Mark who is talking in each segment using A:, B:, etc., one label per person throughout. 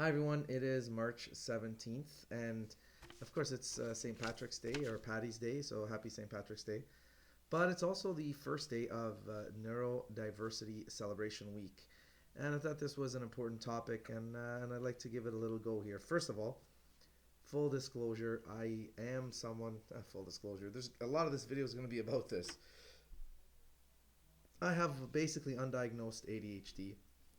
A: Hi everyone, it is March 17th, and of course it's St. Patrick's Day or Paddy's Day, so happy St. Patrick's Day. But it's also the first day of Neurodiversity Celebration Week, and I thought this was an important topic, and I'd like to give it a little go here. First of all, full disclosure, I am someone, full disclosure, there's a lot of this video is going to be about this. I have basically undiagnosed ADHD.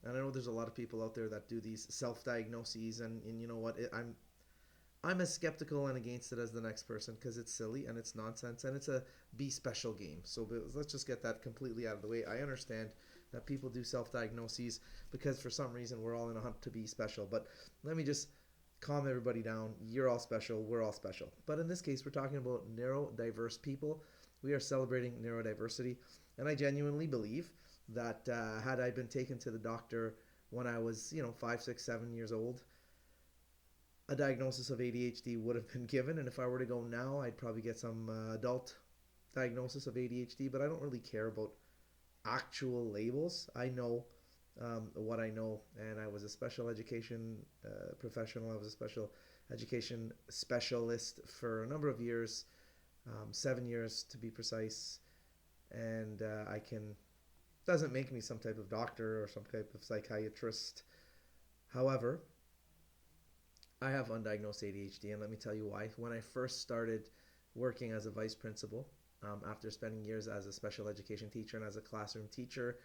A: And I know there's a lot of people out there that do these self-diagnoses, and you know what? I'm as skeptical and against it as the next person because it's silly and it's nonsense and it's a be special game. So let's just get that completely out of the way. I understand that people do self-diagnoses because for some reason we're all in a hunt to be special. But let me just calm everybody down. You're all special. We're all special. But in this case, we're talking about neurodiverse people. We are celebrating neurodiversity, and I genuinely believe that had I been taken to the doctor when I was, 5, 6, 7 years old, a diagnosis of ADHD would have been given. And if I were to go now, I'd probably get some adult diagnosis of ADHD. But I don't really care about actual labels. I know what I know, and I was a special education professional. I was a special education specialist for a number of years, 7 years to be precise, and I can doesn't make me some type of doctor or some type of psychiatrist. However, I have undiagnosed ADHD, and let me tell you why. When I first started working as a vice principal, after spending years as a special education teacher and as a classroom teacher,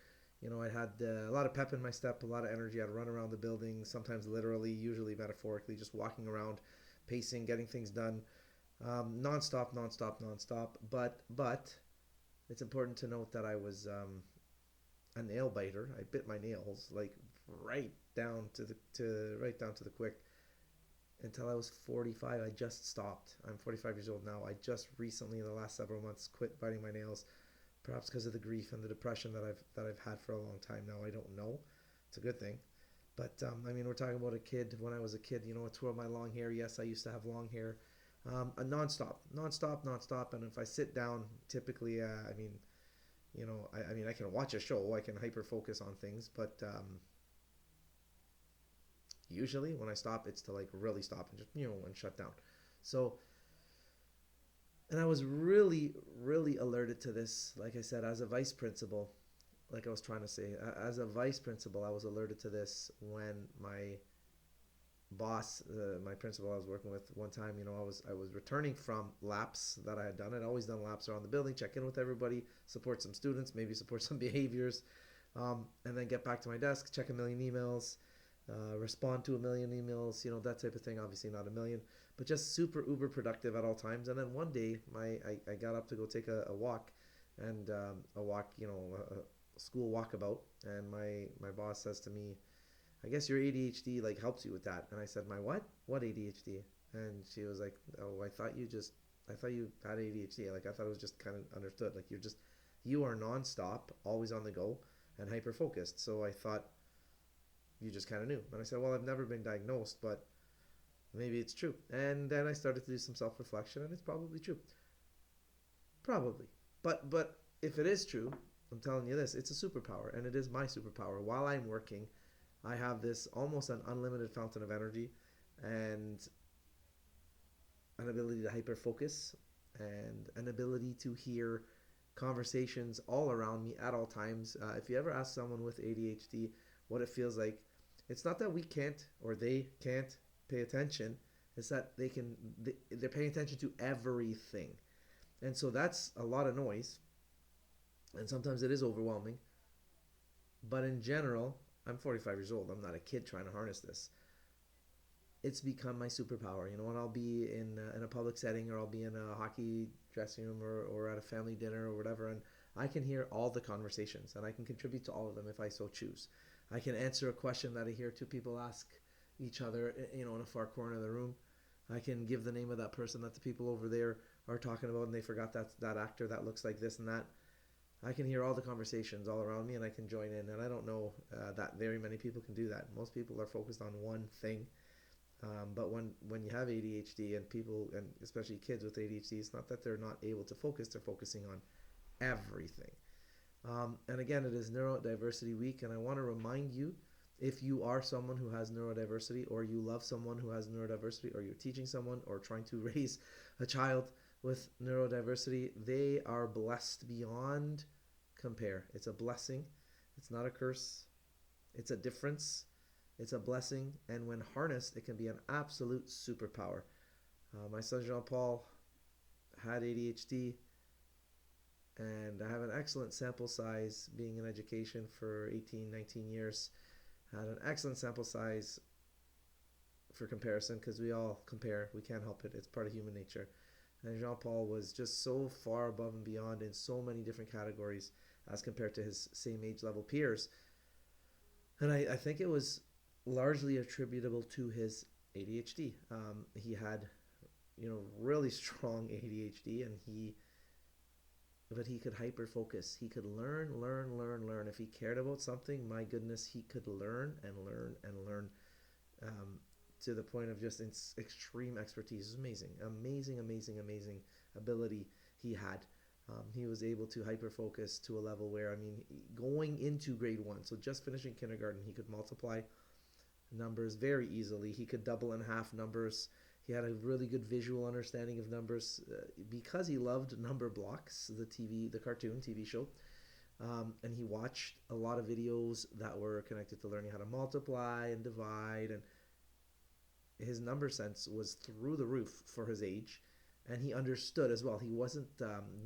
A: I had a lot of pep in my step, a lot of energy. I'd run around the building, sometimes literally, usually metaphorically, just walking around, pacing, getting things done, nonstop, nonstop, nonstop. But it's important to note that I was a nail biter. I bit my nails like right down to the quick until I was 45. I just stopped. I'm 45 years old now. I just recently, in the last several months, quit biting my nails, perhaps because of the grief and the depression that I've had for a long time now. I don't know. It's a good thing. But we're talking about a kid. When I was a kid, I twirled my long hair. Yes, I used to have long hair. Nonstop, nonstop, nonstop. And if I sit down, typically, I can watch a show, I can hyper focus on things, but usually when I stop, it's to like really stop and just and shut down. So, and I was really, really alerted to this. Like I said, as a vice principal, like I was trying to say, as a vice principal, I was alerted to this when my boss, my principal I was working with one time, I was returning from laps that I had done. I'd always done laps around the building, check in with everybody, support some students, maybe support some behaviors, and then get back to my desk, check a million emails, respond to a million emails, that type of thing. Obviously not a million, but just super uber productive at all times. And then one day, I got up to go take a walk, and a walk, a school walkabout, and my boss says to me, I guess your ADHD like helps you with that. And I said, my what? What ADHD? And she was like, oh, I thought you had ADHD. Like I thought it was just kind of understood. Like you are nonstop, always on the go, and hyper focused. So I thought you just kind of knew. And I said, well, I've never been diagnosed, but maybe it's true. And then I started to do some self reflection, and it's probably true. Probably, but if it is true, I'm telling you this, it's a superpower, and it is my superpower. While I'm working, I have this almost an unlimited fountain of energy and an ability to hyper focus and an ability to hear conversations all around me at all times. If you ever ask someone with ADHD what it feels like, it's not that we can't or they can't pay attention. It's that they're paying attention to everything. And so that's a lot of noise. And sometimes it is overwhelming. But in general, I'm 45 years old. I'm not a kid trying to harness this. It's become my superpower, and I'll be in a public setting, or I'll be in a hockey dressing room, or at a family dinner or whatever, and I can hear all the conversations, and I can contribute to all of them if I so choose. I can answer a question that I hear two people ask each other, in a far corner of the room. I can give the name of that person that the people over there are talking about, and they forgot that actor that looks like this and that. I can hear all the conversations all around me, and I can join in. And I don't know that very many people can do that. Most people are focused on one thing. But when you have ADHD, and people, and especially kids with ADHD, it's not that they're not able to focus, they're focusing on everything. And again, it is Neurodiversity Week, and I want to remind you If you are someone who has neurodiversity, or you love someone who has neurodiversity, or you're teaching someone or trying to raise a child with neurodiversity, they are blessed beyond compare. It's a blessing. It's not a curse. It's a difference. It's a blessing. And when harnessed, it can be an absolute superpower. My son Jean Paul had ADHD, and I have an excellent sample size being in education for 18, 19 years. I had an excellent sample size for comparison because we all compare. We can't help it. It's part of human nature. And Jean Paul was just so far above and beyond in so many different categories as compared to his same age level peers. And I think it was largely attributable to his ADHD. He had, really strong ADHD, and but he could hyper focus. He could learn. If he cared about something, my goodness, he could learn and learn and learn, to the point of just extreme expertise. It was amazing ability he had. He was able to hyper focus to a level where, going into grade 1, so just finishing kindergarten, he could multiply numbers very easily. He could double and half numbers. He had a really good visual understanding of numbers, because he loved Number Blocks, the cartoon TV show. And he watched a lot of videos that were connected to learning how to multiply and divide, and his number sense was through the roof for his age. And he understood as well. He wasn't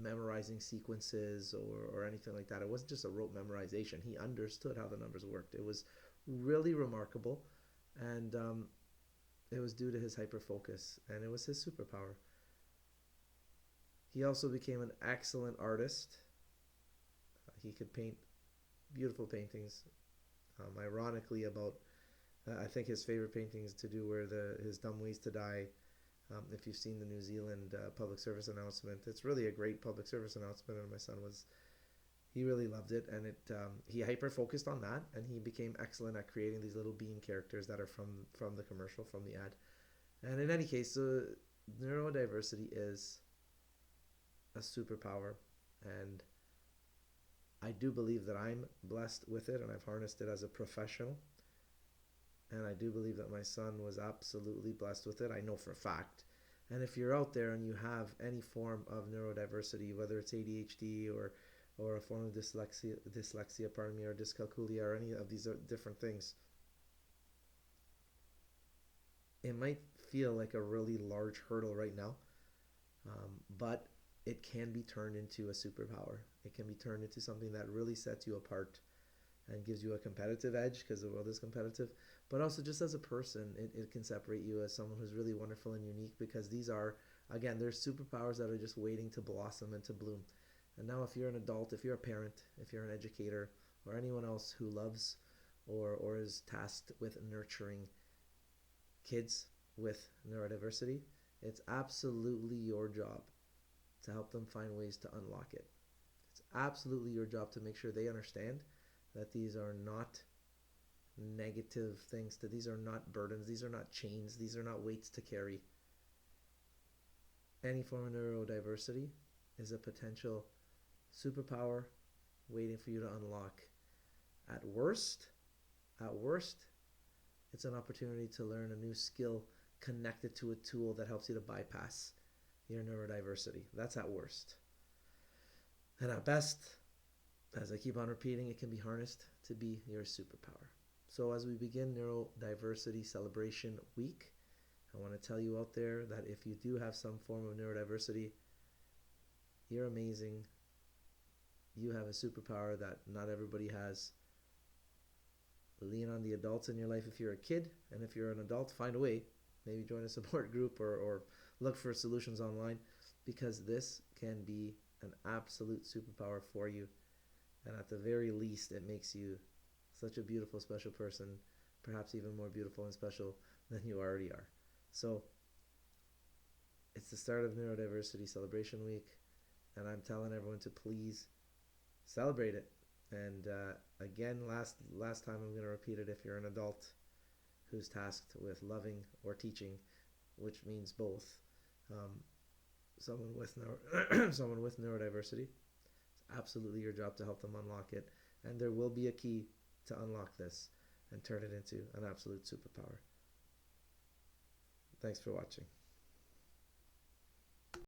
A: memorizing sequences or anything like that. It wasn't just a rote memorization. He understood how the numbers worked. It was really remarkable, and it was due to his hyper focus, and it was his superpower. He also became an excellent artist. He could paint beautiful paintings. Ironically, I think his favorite paintings to do were his Dumb Ways to Die. If you've seen the New Zealand public service announcement, it's really a great public service announcement, and my son he really loved it, and he hyper focused on that, and he became excellent at creating these little bean characters that are from the commercial, from the ad. And in any case, neurodiversity is a superpower, and I do believe that I'm blessed with it, and I've harnessed it as a professional. And I do believe that my son was absolutely blessed with it. I know for a fact. And if you're out there and you have any form of neurodiversity, whether it's ADHD or a form of dyslexia, or dyscalculia, or any of these different things, it might feel like a really large hurdle right now, but it can be turned into a superpower. It can be turned into something that really sets you apart and gives you a competitive edge, because the world is competitive, but also just as a person, it can separate you as someone who's really wonderful and unique, because these are, again, there's superpowers that are just waiting to blossom and to bloom. And now if you're an adult, if you're a parent, if you're an educator, or anyone else who loves or is tasked with nurturing kids with neurodiversity, it's absolutely your job to help them find ways to unlock it. It's absolutely your job to make sure they understand that these are not negative things, that these are not burdens, these are not chains, these are not weights to carry. Any form of neurodiversity is a potential superpower waiting for you to unlock. At worst, it's an opportunity to learn a new skill connected to a tool that helps you to bypass your neurodiversity. That's at worst. And at best, as I keep on repeating, it can be harnessed to be your superpower. So as we begin Neurodiversity Celebration Week, I want to tell you out there that if you do have some form of neurodiversity, you're amazing. You have a superpower that not everybody has. Lean on the adults in your life if you're a kid, and if you're an adult, find a way. Maybe join a support group or look for solutions online, because this can be an absolute superpower for you. And at the very least, it makes you such a beautiful, special person, perhaps even more beautiful and special than you already are. So it's the start of Neurodiversity Celebration Week, and I'm telling everyone to please celebrate it. And again, last time, I'm going to repeat it. If you're an adult who's tasked with loving or teaching, which means both, someone with neurodiversity, it's absolutely your job to help them unlock it. And there will be a key to unlock this. and turn it into an absolute superpower. Thanks for watching.